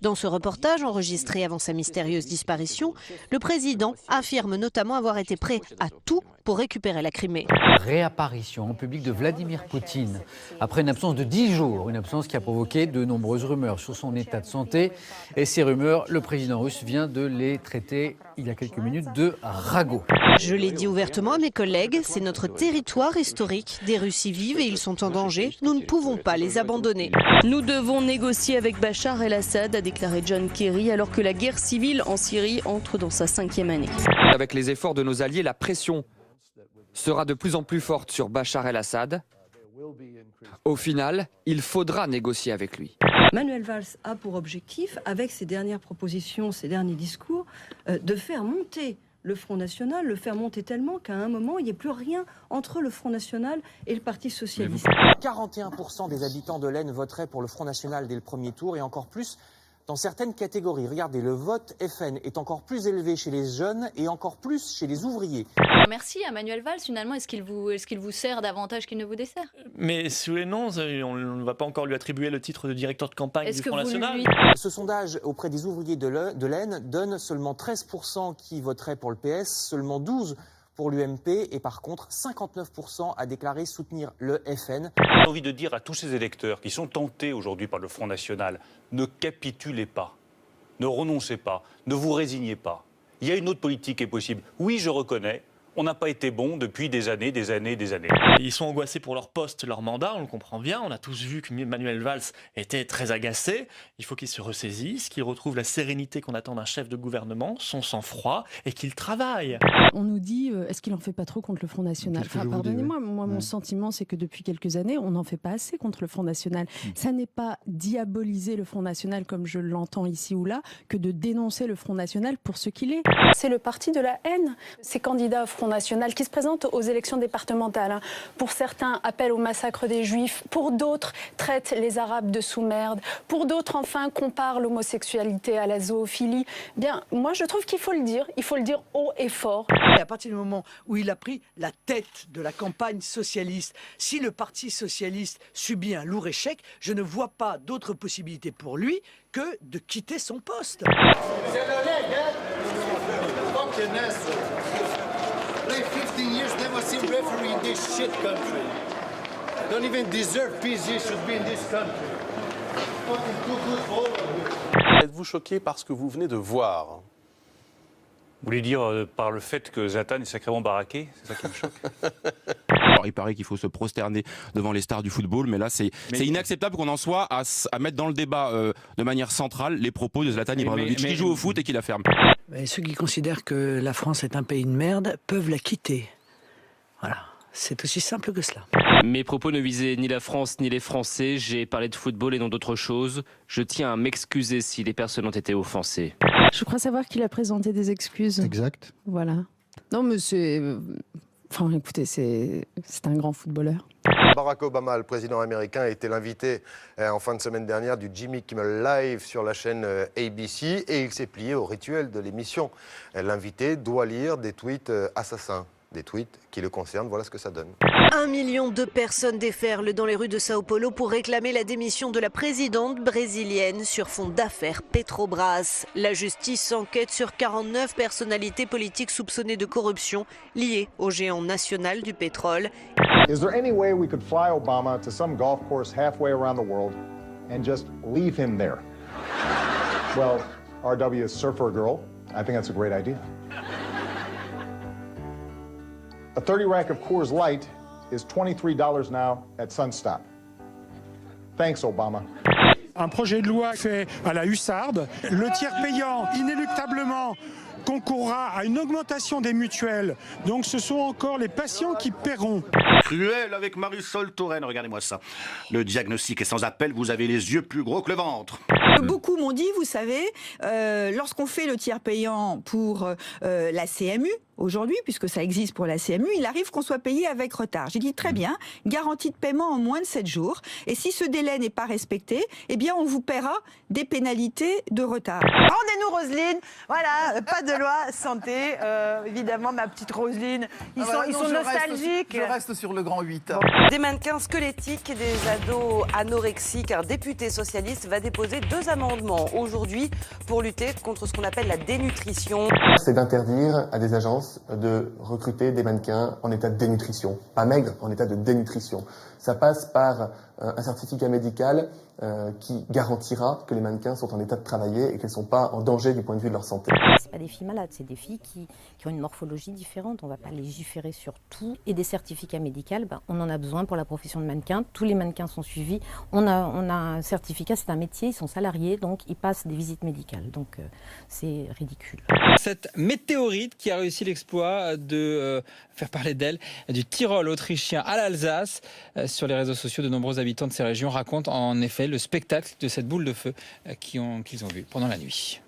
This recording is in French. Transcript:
Dans ce reportage enregistré avant sa mystérieuse disparition, le président affirme notamment avoir été prêt à tout pour récupérer la Crimée. Réapparition en public de Vladimir Poutine après une absence de 10 jours, une absence qui a provoqué de nombreuses rumeurs sur son état de santé. Et ces rumeurs, le président russe vient de les traiter il y a quelques minutes de ragots. Je l'ai dit ouvertement à mes collègues, c'est notre territoire historique. Des Russes y vivent et ils sont en danger. Nous ne pouvons pas les abandonner. Nous devons négocier avec Bachar el-Assad, a déclaré John Kerry, alors que la guerre civile en Syrie entre dans sa 5e année. Avec les efforts de nos alliés, la pression sera de plus en plus forte sur Bachar el-Assad. Au final, il faudra négocier avec lui. Manuel Valls a pour objectif, avec ses dernières propositions, ses derniers discours, de faire monter le Front National, le faire monter tellement qu'à un moment, il n'y ait plus rien entre le Front National et le Parti Socialiste. 41% des habitants de l'Aisne voteraient pour le Front National dès le premier tour et encore plus dans certaines catégories. Regardez, le vote FN est encore plus élevé chez les jeunes et encore plus chez les ouvriers. Merci à Manuel Valls, finalement, est-ce qu'il vous sert davantage qu'il ne vous dessert? Mais sous les noms, on ne va pas encore lui attribuer le titre de directeur de campagne du Front National. Ce sondage auprès des ouvriers de l'Aisne donne seulement 13% qui voteraient pour le PS, seulement 12% pour l'UMP et par contre 59% a déclaré soutenir le FN. J'ai envie de dire à tous ces électeurs qui sont tentés aujourd'hui par le Front National, ne capitulez pas, ne renoncez pas, ne vous résignez pas. Il y a une autre politique qui est possible. Oui, je reconnais, on n'a pas été bon depuis des années. Ils sont angoissés pour leur poste, leur mandat, on le comprend bien. On a tous vu que Manuel Valls était très agacé. Il faut qu'il se ressaisisse, qu'il retrouve la sérénité qu'on attend d'un chef de gouvernement, son sang-froid, et qu'il travaille. On nous dit, est-ce qu'il n'en fait pas trop contre le Front National? Enfin, pardonnez-moi, mon sentiment, c'est que depuis quelques années, on n'en fait pas assez contre le Front National. Ça n'est pas diaboliser le Front National, comme je l'entends ici ou là, que de dénoncer le Front National pour ce qu'il est. C'est le parti de la haine. Ces candidats Front National qui se présentent aux élections départementales. Pour certains, appellent au massacre des Juifs. Pour d'autres, traitent les Arabes de sous-merde. Pour d'autres, enfin, comparent l'homosexualité à la zoophilie. Bien, moi, je trouve qu'il faut le dire. Il faut le dire haut et fort. Et à partir du moment où il a pris la tête de la campagne socialiste, si le Parti socialiste subit un lourd échec, je ne vois pas d'autre possibilité pour lui que de quitter son poste. Play 15 years, never seen referee in this shit country. Don't even deserve peace. He should be in this country. Fucking too good for all of you. Êtes-vous choqué par ce que vous venez de voir? Vous voulez dire par le fait que Zlatan est sacrément baraqué? C'est ça qui me choque. Alors, il paraît qu'il faut se prosterner devant les stars du football, mais là, c'est inacceptable qu'on en soit à mettre dans le débat de manière centrale les propos de Zlatan Ibrahimovic qui joue au foot et qui la ferme. Mais ceux qui considèrent que la France est un pays de merde peuvent la quitter. Voilà, c'est aussi simple que cela. Mes propos ne visaient ni la France ni les Français. J'ai parlé de football et non d'autre chose. Je tiens à m'excuser si les personnes ont été offensées. Je crois savoir qu'il a présenté des excuses. Exact. Voilà. Non, mais c'est... Enfin, écoutez, c'est un grand footballeur. Barack Obama, le président américain, a été l'invité en fin de semaine dernière du Jimmy Kimmel Live sur la chaîne ABC et il s'est plié au rituel de l'émission. L'invité doit lire des tweets assassins, des tweets qui le concernent. Voilà ce que ça donne. 1 million de personnes déferlent dans les rues de Sao Paulo pour réclamer la démission de la présidente brésilienne sur fond d'affaires Petrobras. La justice enquête sur 49 personnalités politiques soupçonnées de corruption liées au géant national du pétrole. Is there any way we could fly Obama to some golf course halfway around the world and just leave him there? Well, RW is surfer girl. I think that's a great idea. A 30 rack of Coors Light is $23 now at Sunstop. Thanks, Obama. Un projet de loi fait à la hussarde. Le tiers payant, inéluctablement, concourra à une augmentation des mutuelles. Donc ce sont encore les patients qui paieront. Cruel avec Marisol Touraine, regardez-moi ça. Le diagnostic est sans appel, vous avez les yeux plus gros que le ventre. Beaucoup m'ont dit, vous savez, lorsqu'on fait le tiers payant pour la CMU, aujourd'hui, puisque ça existe pour la CMU, il arrive qu'on soit payé avec retard. J'ai dit très bien, garantie de paiement en moins de 7 jours. Et si ce délai n'est pas respecté, eh bien on vous paiera des pénalités de retard. Rendez-nous Roselyne, voilà, pas de loi santé, évidemment ma petite Roselyne, ils sont nostalgiques. Je reste sur le grand 8. Des mannequins squelettiques et des ados anorexiques, un député socialiste va déposer 2 amendements aujourd'hui pour lutter contre ce qu'on appelle la dénutrition. C'est d'interdire à des agences de recruter des mannequins en état de dénutrition, pas maigres, en état de dénutrition. Ça passe par un certificat médical qui garantira que les mannequins sont en état de travailler et qu'elles ne sont pas en danger du point de vue de leur santé. Ce pas des filles malades, c'est des filles qui ont une morphologie différente. On ne va pas légiférer sur tout. Et des certificats médicaux, on en a besoin pour la profession de mannequin. Tous les mannequins sont suivis. On a un certificat, c'est un métier, ils sont salariés, donc ils passent des visites médicales. Donc c'est ridicule. Cette météorite qui a réussi l'exploit de faire parler d'elle, du Tyrol autrichien à l'Alsace. Sur les réseaux sociaux, de nombreux habitants de ces régions racontent en effet le spectacle de cette boule de feu qu'ils ont vu pendant la nuit.